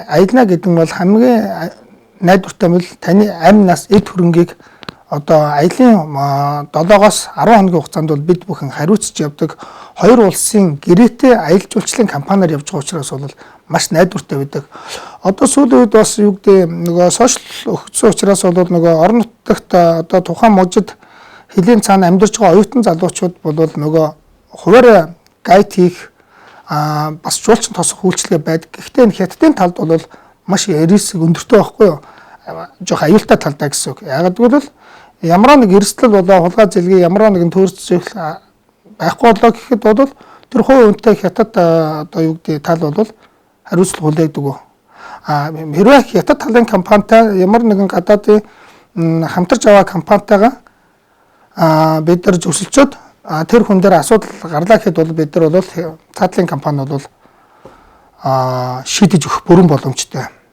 аялна гэдэг нь бол хамгийн найдвартай бол таны амь нас эд хөрөнгийг одоо аялын 7-оос 10 хоногийн хугацаанд бол бид бүхэн хариуцж явдаг хоёр улсын гэрээтэй аялал жуулчлалын компаниар явж байгаа учраас бол маш найдвартай байдаг. Одоо сүүлийн үед бас юу гэдэг нөгөө сошиал өгсөн учраас бол нөгөө орон нутагт одоо тухайн мужид хилийн цаана амьдарч байгаа оюутан залуучууд бол нөгөө хуваарь гайд хийх бас жуулчин тосох үйлчлэгээ байдаг. Гэхдээ энэ хятадын талд бол маш риск өндөртэй байхгүй юу? Жох аюултай талдаа гэсэн үг. Яг гэвэл ямар нэг эрсдэл болоо хулгай зэлгээ ямар нэгэн төрөлж байхгүй болоо гэхэд бол тэр хувь үнэтэй хятад одоо юу гэдэг тал бол хариуцлага хүлээдэг. Хэрвээ хятад талын компанитай ямар нэгэн гадаадын хамтарч аваа компанитайгаа бид нар зөвшөлдсөд тэр хүн дээр асуудал гарлаа гэхэд бол бид нар бол цаатлын компани бол шийдэж өгөх бүрэн боломжтой.